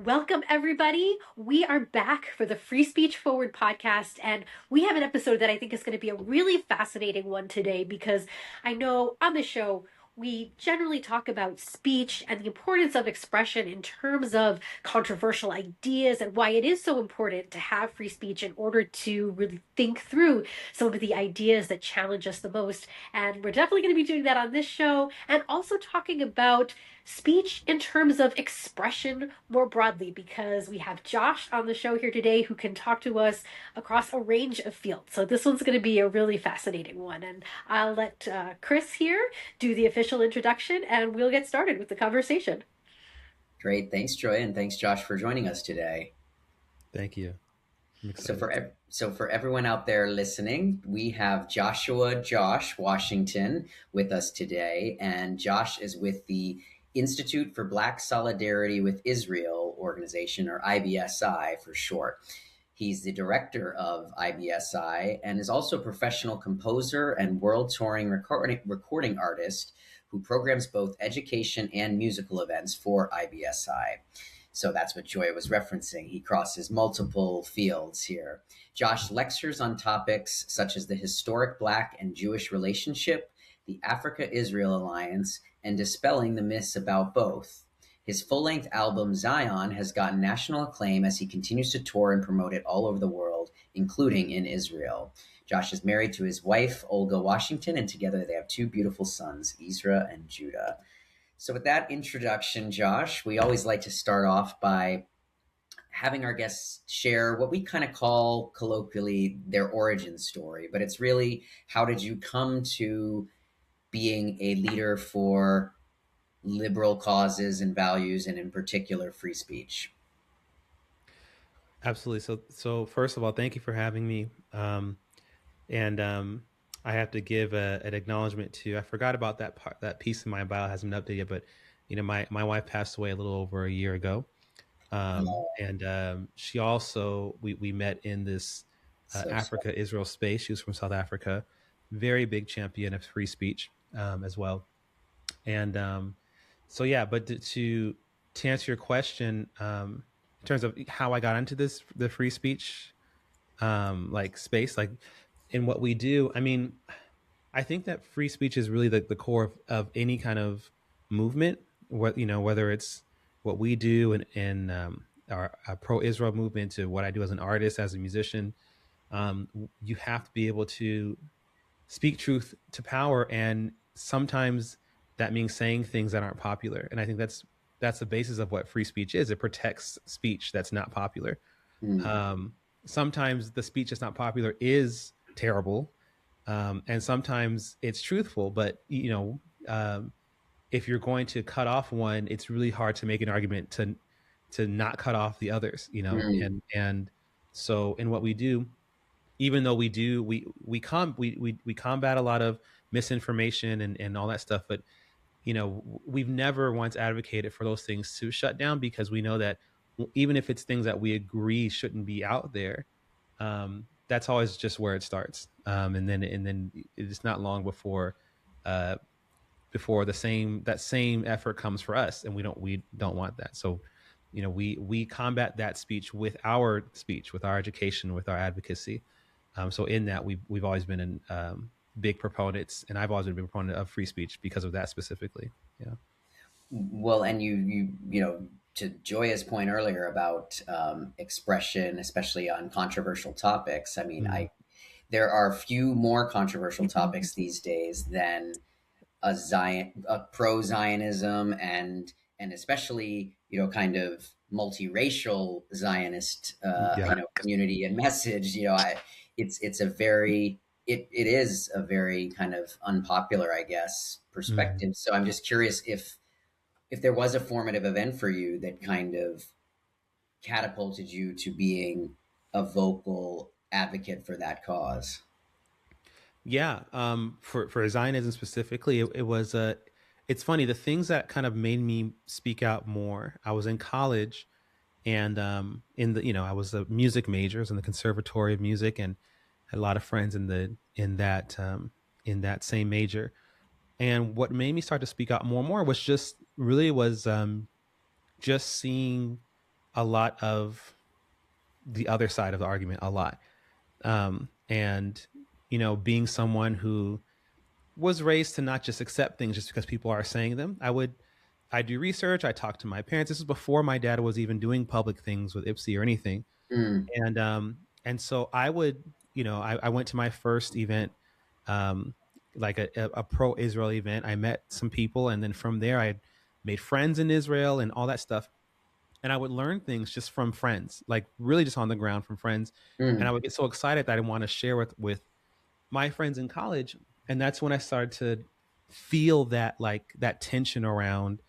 Welcome, everybody. We are back for the Free Speech Forward podcast, and we have an episode that I think is going to be a really fascinating one today because I know on the show we generally talk about speech and the importance of expression in terms of controversial ideas and why it is so important to have free speech in order to really think through some of the ideas that challenge us the most. And we're definitely going to be doing that on this show and also talking about speech in terms of expression more broadly, because we have Josh on the show here today who can talk to us across a range of fields. So this one's going to be a really fascinating one. And I'll let Chris here do the official introduction and we'll get started with the conversation. Great. Thanks, Joy, and thanks, Josh, for joining us today. Thank you. I'm So excited. for everyone out there listening, we have Josh Washington with us today, and Josh is with the Institute for Black Solidarity with Israel organization, or IBSI for short. He's the director of IBSI and is also a professional composer and world touring recording artist who programs both education and musical events for IBSI. So that's what Joy was referencing. He crosses multiple fields here. Josh lectures on topics such as the historic Black and Jewish relationship, the Africa Israel alliance, and dispelling the myths about both. His full length album, Zion, has gotten national acclaim as he continues to tour and promote it all over the world, including in Israel. Josh is married to his wife, Olga Washington, and together they have two beautiful sons, Ezra and Judah. So, with that introduction, Josh, we always like to start off by having our guests share what we kind of call colloquially their origin story, but it's really how did you come to being a leader for liberal causes and values, and in particular, free speech? Absolutely. So first of all, thank you for having me. And I have to give an acknowledgement to. I forgot about that part. That piece in my bio hasn't been updated, but my wife passed away a little over a year ago, and she also we met in this So sorry. Africa Israel space. She was from South Africa, very big champion of free speech as well. And so yeah, but to answer your question, in terms of how I got into the free speech like space, like in what we do, I mean, I think that free speech is really the core of any kind of movement. What whether it's what we do in our pro-Israel movement to what I do as an artist, as a musician, you have to be able to speak truth to power, and sometimes that means saying things that aren't popular. And I think that's the basis of what free speech is. It protects speech that's not popular. Mm, Sometimes the speech that's not popular is terrible, and sometimes it's truthful. But if you're going to cut off one, it's really hard to make an argument to not cut off the others. mm, And so in what we do, even though we combat a lot of misinformation and all that stuff, but we've never once advocated for those things to shut down, because we know that even if it's things that we agree shouldn't be out there, that's always just where it starts. And then it's not long uh, before that same effort comes for us, and we don't want that. So we combat that speech with our education, with our advocacy. So in that, we've always been in big proponents, and I've always been a big proponent of free speech because of that specifically. Yeah. well, and to Joya's point earlier about expression, especially on controversial topics. I mean, Mm. I there are few more controversial topics these days than a pro Zionism, and especially kind of multiracial Zionist Yeah. community and message. It's a very it is a very kind of unpopular, I guess, Mm. perspective. So I'm just curious if there was a formative event for you that kind of catapulted you to being a vocal advocate for that cause. Yeah. For Zionism specifically, it was it's funny, the things that kind of made me speak out more. I was in college, and I was a music major, I was in the Conservatory of Music, and had a lot of friends in that same major. And what made me start to speak out more and more was just seeing a lot of the other side of the argument a lot. And, being someone who was raised to not just accept things just because people are saying them, I do research. I talk to my parents. This is before my dad was even doing public things with IBSI or anything. Mm, And so I would, I went to my first event, um, like a pro Israel event. I met some people, and then from there, I made friends in Israel and all that stuff. And I would learn things just from friends, like really just on the ground from friends. And I mm, would get so excited that I want to share with my friends in college. And that's when I started to feel that, like, that tension around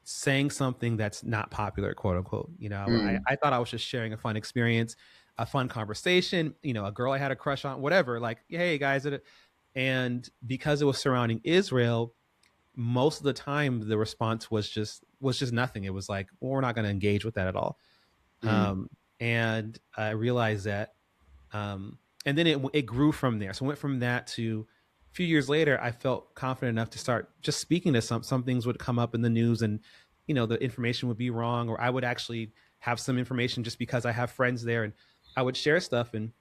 saying something that's not popular, quote unquote. mm, I thought I was just sharing a fun experience, a fun conversation, a girl I had a crush on, whatever. Like, hey guys, and because it was surrounding Israel, most of the time the response was just nothing. It was like, well, we're not going to engage with that at all. mm, And I realized that, um, and then it grew from there. So it went from that to a few years later, I felt confident enough to start just speaking to some things would come up in the news, and the information would be wrong, or I would actually have some information just because I have friends there, and I would share stuff, and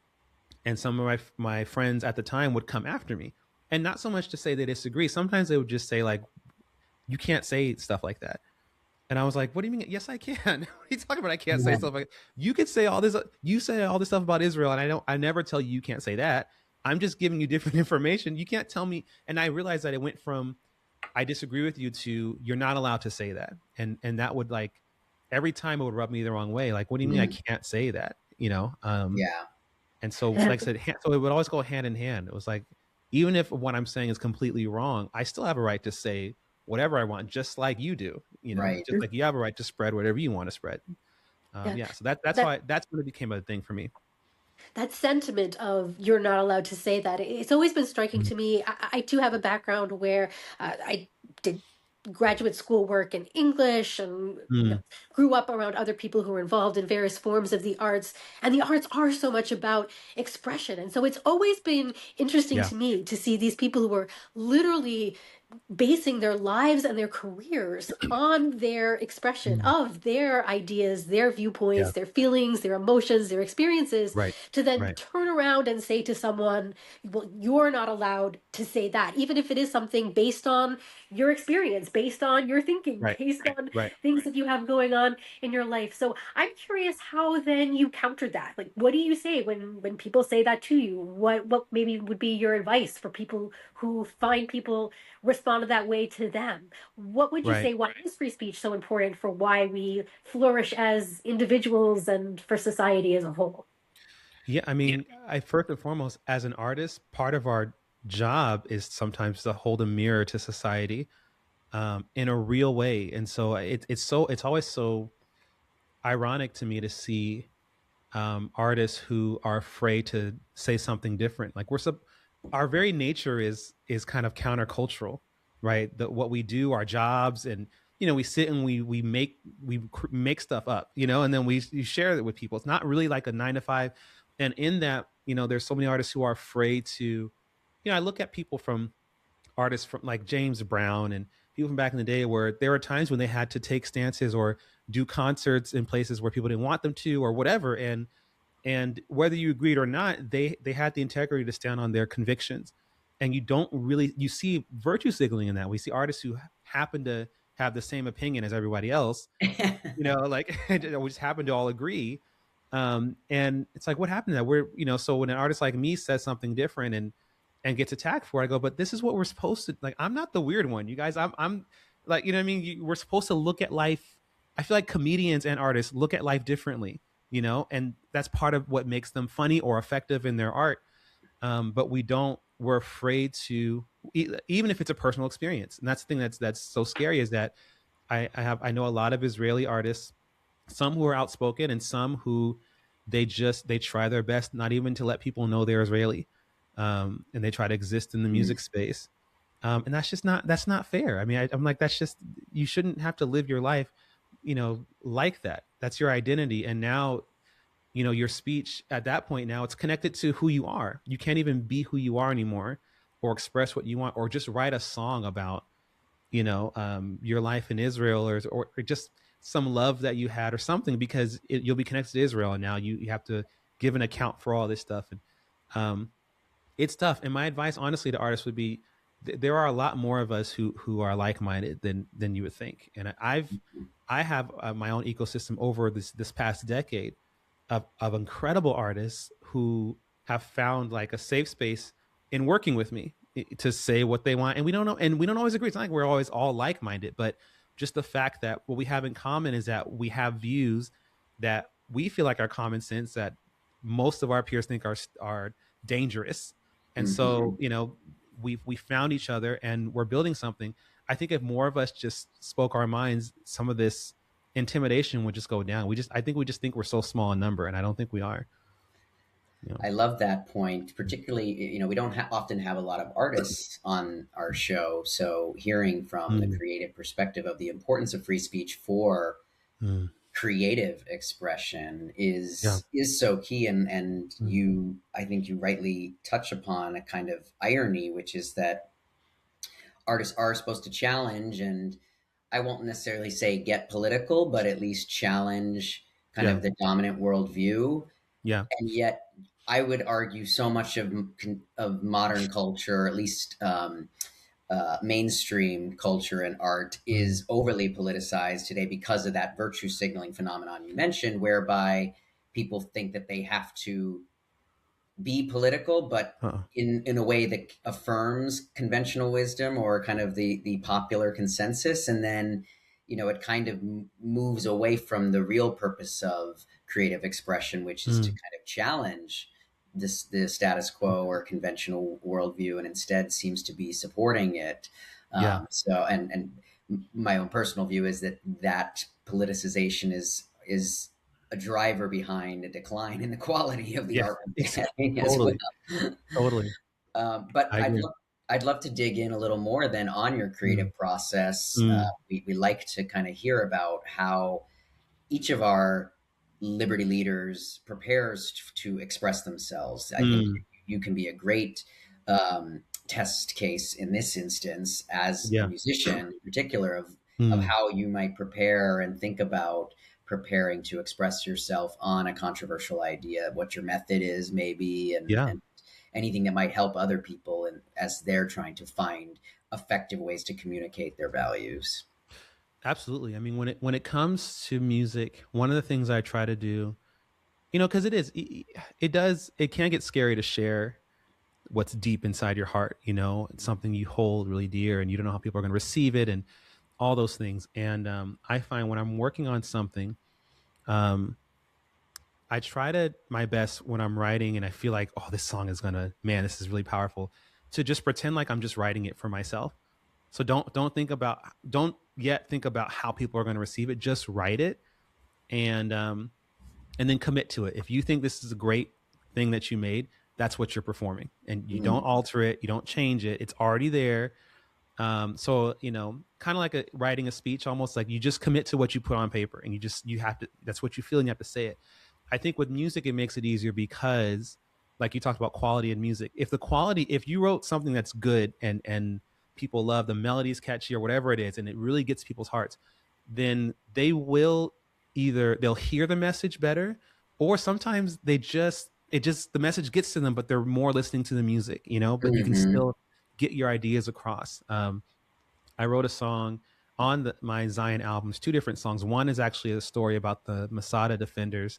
some of my friends at the time would come after me, and not so much to say they disagree. Sometimes they would just say, like, you can't say stuff like that. And I was like, what do you mean? Yes, I can. What are you talking about? I can't say yeah, stuff like you could say all this. You say all this stuff about Israel, and I never tell you can't say that. I'm just giving you different information. You can't tell me. And I realized that it went from I disagree with you to you're not allowed to say that. And that would, like, every time it would rub me the wrong way. Like, what do you mean I mm, can't say that? yeah, And so, like I said, so it would always go hand in hand. It was like, even if what I'm saying is completely wrong, I still have a right to say whatever I want, just like you do. right. Just like you have a right to spread whatever you want to spread. Yeah. Yeah. So that's That why that's when it became a thing for me. that sentiment of you're not allowed to say that, it's always been striking Mm, to me. I too have a background where I did graduate school work in English and mm, grew up around other people who were involved in various forms of the arts, and the arts are so much about expression. And so it's always been interesting yeah. to me to see these people who are literally basing their lives and their careers on their expression Mm, of their ideas, their yeah. viewpoints, their feelings, their emotions, their experiences, Right. to then Right. turn around and say to someone, well, you're not allowed to say that, even if it is something based on your experience, based on your thinking, Right. based on Right. things that you have going on in your life. So I'm curious how then you counter that. Like, what do you say when people say that to you? What maybe would be your advice for people who find people responded that way to them? What would you Right. say? Why is free speech so important for why we flourish as individuals and for society as a whole? Yeah. I mean, I first and foremost, as an artist, part of our job is sometimes to hold a mirror to society, in a real way. And so it's always so ironic to me to see, artists who are afraid to say something different. Like, our very nature is kind of countercultural, right? What we do, our jobs, and we sit and we make stuff up, and then we share it with people. It's not really like a 9 to 5. And in that, there's so many artists who are afraid to, I look at people from artists from like James Brown and people from back in the day where there were times when they had to take stances or do concerts in places where people didn't want them to or whatever, and whether you agreed or not, they had the integrity to stand on their convictions. And you see virtue signaling in that. We see artists who happen to have the same opinion as everybody else, like we just happen to all agree. And it's like, what happened to that? So when an artist like me says something different and gets attacked for it, I go, but this is what we're supposed to, like, I'm not the weird one, you guys. I'm like, what I mean? We're supposed to look at life. I feel like comedians and artists look at life differently, and that's part of what makes them funny or effective in their art. But we're afraid to, even if it's a personal experience. And that's the thing that's so scary, is that I know a lot of Israeli artists, some who are outspoken and some who they try their best not even to let people know they're Israeli, and they try to exist in the Mm, music space, and that's not fair. I mean, I'm like, that's just, you shouldn't have to live your life, like that. That's your identity, and now, your speech at that point, now it's connected to who you are. You can't even be who you are anymore, or express what you want, or just write a song about your life in Israel, or just some love that you had or something, because you'll be connected to Israel, and now you have to give an account for all this stuff. And um, it's tough. And my advice, honestly, to artists would be there are a lot more of us who are like minded than you would think. And I have my own ecosystem over this past decade of incredible artists who have found like a safe space in working with me to say what they want. And we don't know, and we don't always agree. It's not like we're always all like minded, but just the fact that what we have in common is that we have views that we feel like are common sense, that most of our peers think are dangerous. And so, we found each other and we're building something. I think if more of us just spoke our minds, some of this intimidation would just go down. I think we just think we're so small in number, and I don't think we are. I love that point, particularly, we don't often have a lot of artists on our show. So hearing from the creative perspective of the importance of free speech for creative expression is so key. And I think you rightly touch upon a kind of irony, which is that artists are supposed to challenge, and I won't necessarily say get political, but at least challenge kind of the dominant worldview. Yeah. And yet I would argue so much of modern culture, at least mainstream culture and art, is overly politicized today because of that virtue signaling phenomenon you mentioned, whereby people think that they have to be political, but in a way that affirms conventional wisdom or kind of the popular consensus. And then, it kind of moves away from the real purpose of creative expression, which is to kind of challenge the status quo or conventional worldview, and instead seems to be supporting it. So, and my own personal view is that politicization is a driver behind a decline in the quality of the art. Totally. Totally. But I'd love to dig in a little more then on your creative process. We like to kind of hear about how each of our liberty leaders prepares to express themselves. I think you can be a great test case in this instance as a musician in particular of how you might prepare and think about preparing to express yourself on a controversial idea, what your method is maybe, and anything that might help other people as they're trying to find effective ways to communicate their values. Absolutely. I mean, when it comes to music, one of the things I try to do, because it can get scary to share what's deep inside your heart. It's something you hold really dear, and you don't know how people are going to receive it, and all those things. And I find when I'm working on something, I try my best when I'm writing and I feel like, oh, this song is this is really powerful, to just pretend like I'm just writing it for myself. So don't yet think about how people are going to receive it. Just write it, and then commit to it. If you think this is a great thing that you made, that's what you're performing, and you don't alter it, you don't change it. It's already there. So, kind of like writing a speech, almost like you just commit to what you put on paper, and you have to, that's what you feel, and you have to say it. I think with music, it makes it easier because, like you talked about quality in music, if you wrote something that's good and people love the melodies, catchy or whatever it is, and it really gets people's hearts, then they'll hear the message better, or sometimes the message gets to them, but they're more listening to the music, but you can still get your ideas across. I wrote a song on my Zion albums, 2 different songs. One is actually a story about the Masada defenders,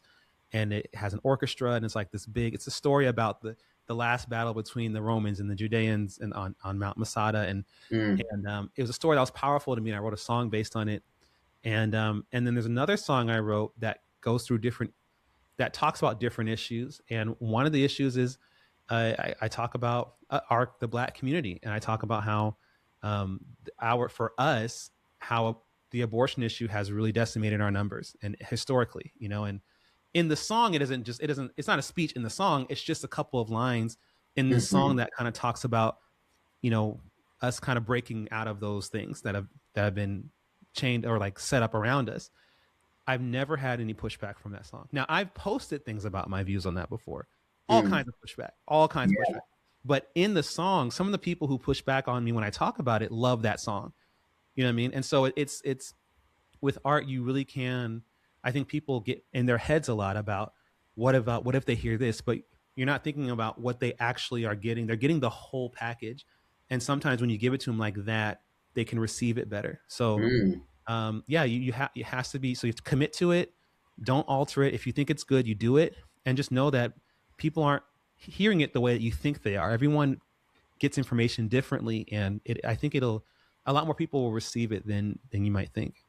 and it has an orchestra, and it's like it's a story about the last battle between the Romans and the Judeans and on Mount Masada. And it was a story that was powerful to me, and I wrote a song based on it. And then there's another song I wrote that goes through that talks about different issues. And one of the issues is I talk about the Black community, and I talk about how for us, how the abortion issue has really decimated our numbers, and historically, and in the song, it's not a speech in the song. It's just a couple of lines in the song that kind of talks about, us kind of breaking out of those things that have been chained or like set up around us. I've never had any pushback from that song. Now, I've posted things about my views on that before, all kinds of pushback. But in the song, some of the people who push back on me when I talk about it love that song. You know what I mean? And so it's with art, you really can. I think people get in their heads a lot about what if they hear this, but you're not thinking about what they actually are getting. They're getting the whole package, and sometimes when you give it to them like that, they can receive it better. So Mm. yeah, you have it has to be, so you have to commit to it. Don't alter it. If you think it's good, you do it, and just know that people aren't hearing it the way that you think they are. Everyone gets information differently, and I think it'll a lot more people will receive it than you might think.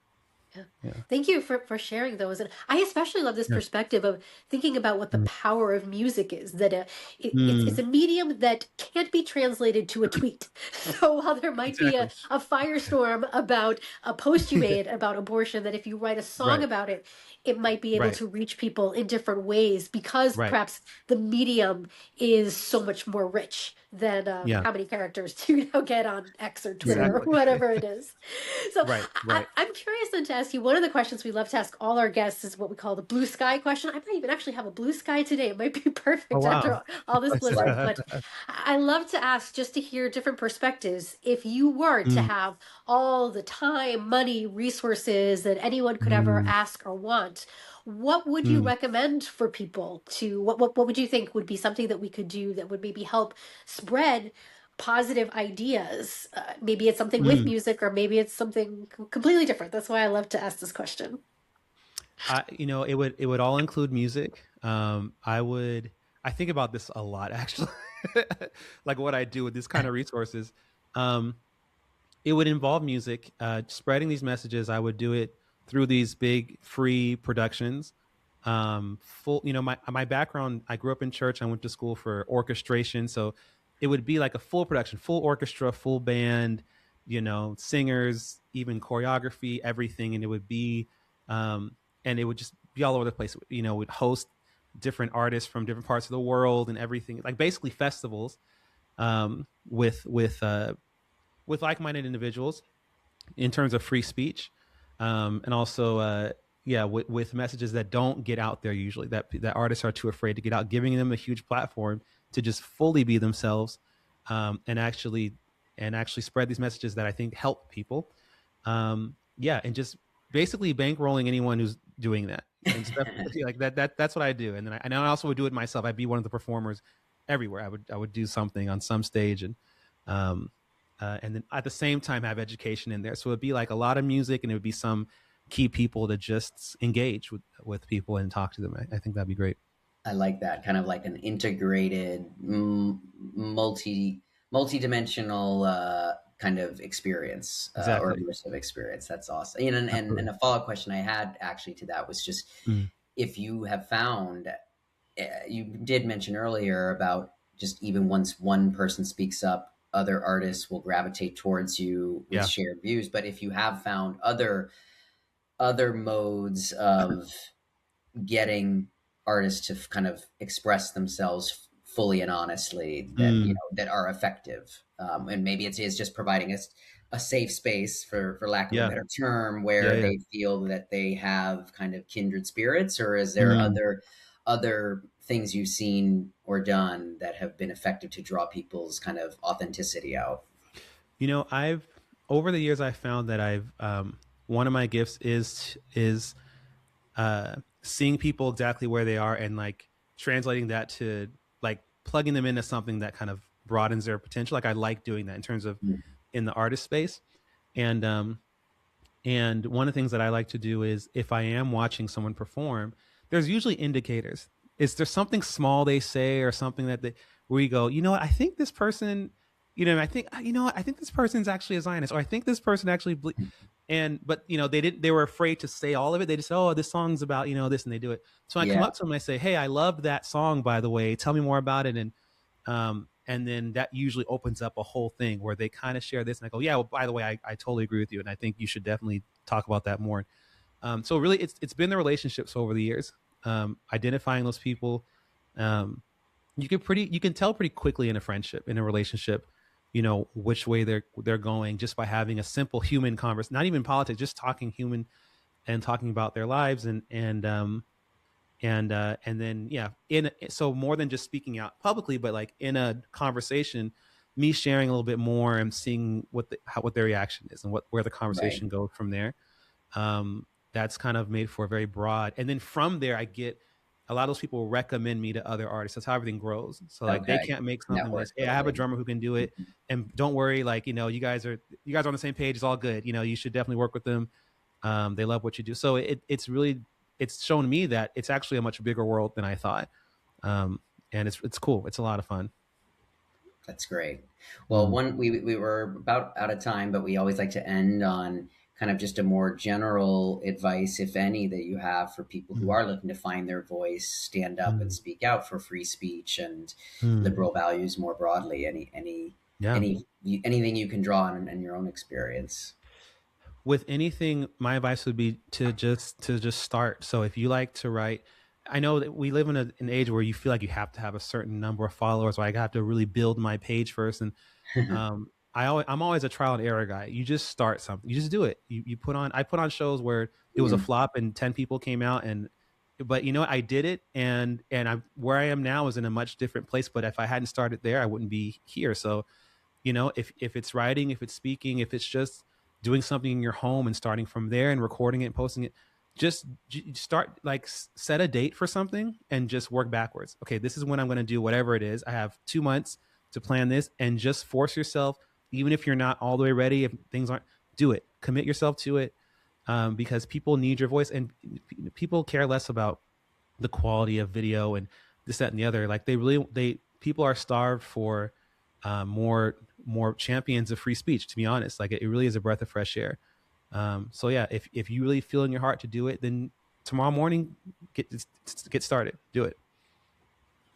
Yeah. Yeah. Thank you for sharing those. And I especially love this Yeah. perspective of thinking about what the Mm. power of music is, that it's Mm. a medium that can't be translated to a tweet. So while there might be Exactly. a firestorm about a post you made about abortion, that if you write a song Right. about it, it might be able Right. to reach people in different ways because Right. perhaps the medium is so much more rich than Yeah. how many characters do you now get on X or Twitter or Exactly. whatever it is. So Right. Right. I'm curious then to ask you, one of the questions we love to ask all our guests is what we call the blue sky question. I might even actually have a blue sky today. It might be Oh perfect after wow. all this That's like, blizzard. But I love to ask just to hear different perspectives. If you were to Mm. have all the time, money, resources that anyone could ever Mm. ask or want, what would you Mm. recommend for people to, what would you think would be something that we could do that would maybe help spread positive ideas? Maybe it's something with Mm. music, or maybe it's something completely different. That's why I love to ask this question. It would all include music. I think about this a lot actually, like what I do with these kind of resources. Um, it would involve music, spreading these messages. I would do it through these big free productions. Full, my background. I grew up in church. I went to school for orchestration, so it would be like a full production, full orchestra, full band, singers, even choreography, everything, and it would be, and it would just be all over the place. Would host different artists from different parts of the world and everything, like basically festivals, with like-minded individuals in terms of free speech, and also yeah, with messages that don't get out there usually, that artists are too afraid to get out, giving them a huge platform to just fully be themselves, and actually spread these messages that I think help people. Yeah, and just basically bankrolling anyone who's doing that, and especially like that's what I do. And then I also would do it myself. I'd be one of the performers everywhere. I would do something on some stage, and then at the same time have education in there. So it'd be like a lot of music, and it would be some key people to just engage with people and talk to them. I think that'd be great. I like that kind of like an integrated, multi-dimensional kind of experience, or Exactly. immersive experience. That's awesome. And Absolutely. a follow-up question I had actually to that was just Mm. if you have found, you did mention earlier about just even once one person speaks up, other artists will gravitate towards you with Yeah. shared views. But if you have found other modes of getting artists to kind of express themselves fully and honestly that Mm. that are effective, and maybe it is just providing us a safe space, for lack of a Yeah. better term, Yeah. where Yeah. they feel that they have kind of kindred spirits, or is there Mm. other things you've seen or done that have been effective to draw people's kind of authenticity out? I've over the years I found that I've one of my gifts is seeing people exactly where they are, and like translating that to like plugging them into something that kind of broadens their potential. Like I like doing that in terms of Mm. in the artist space. And one of the things that I like to do is if I am watching someone perform, there's usually indicators. Is there something small they say or something where you go, what, I think this person, I think this person's actually a Zionist, or I think this person actually, but they were afraid to say all of it. They just said, oh, this song's about, this, and they do it. So I come Yeah. up to them and I say, hey, I loved that song, by the way, tell me more about it. And then that usually opens up a whole thing where they kind of share this, and I go, yeah, well, by the way, I totally agree with you, and I think you should definitely talk about that more. So really, it's been the relationships over the years, identifying those people. Um, you can tell pretty quickly in a friendship, in a relationship, which way they're going, just by having a simple human conversation, not even politics, just talking human and talking about their lives, and then yeah, so more than just speaking out publicly, but like in a conversation, me sharing a little bit more and seeing what their reaction is, and where the Right. conversation goes from there. That's kind of made for a very broad. And then from there, I get a lot of those people recommend me to other artists. That's how everything grows. So like they Okay. can't make something, but they Network say, hey, I have a building. drummer who can do it. Mhm. And don't worry, like, you guys are on the same page. It's all good. You should definitely work with them. They love what you do. So it's shown me that it's actually a much bigger world than I thought. Um, and it's cool. It's a lot of fun. That's great. Well, Mm, we were about out of time, but we always like to end on kind of just a more general advice, if any, that you have for people who mm, are looking to find their voice, stand up and mm, speak out for free speech and mm. liberal values more broadly. Yeah. Anything you can draw on in your own experience. With anything, my advice would be to just start. So if you like to write, I know that we live in an age where you feel like you have to have a certain number of followers, or I have to really build my page first. And I'm always a trial and error guy. You just start something, you just do it. I put on shows where it was a Mm, flop and 10 people came out, but you know what? I did it, and I where I am now is in a much different place. But if I hadn't started there, I wouldn't be here. So if it's writing, if it's speaking, if it's just doing something in your home and starting from there and recording it and posting it, just start, like, set a date for something and just work backwards. Okay, this is when I'm going to do whatever it is. I have 2 months to plan this, and just force yourself, even if you're not all the way ready, if things aren't, do it, commit yourself to it. Because people need your voice, and people care less about the quality of video and this, that, and the other. Like, they people are starved for more champions of free speech. To be honest, like, it really is a breath of fresh air. So yeah, if you really feel in your heart to do it, then tomorrow morning, get started, do it.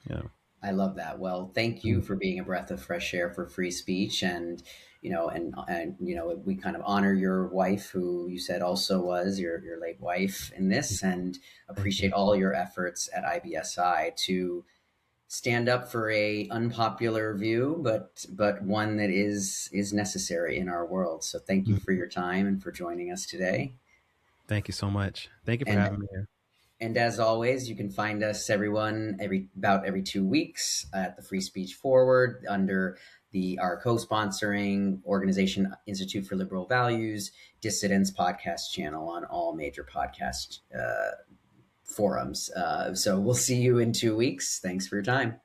Yeah. I love that. Well, thank you Mm, for being a breath of fresh air for free speech, and we kind of honor your wife, who you said also was your late wife, in this, and thank you. appreciate all your efforts at IBSI to stand up for a unpopular view, but one that is necessary in our world. So thank you for Mm, your time and for joining us today. thank you so much. Thank you for And having me here. And as always, you can find us, everyone, every 2 weeks at the Free Speech Forward under our co-sponsoring organization, Institute for Liberal Values, Dissidents podcast channel on all major podcast forums. So we'll see you in 2 weeks. Thanks for your time.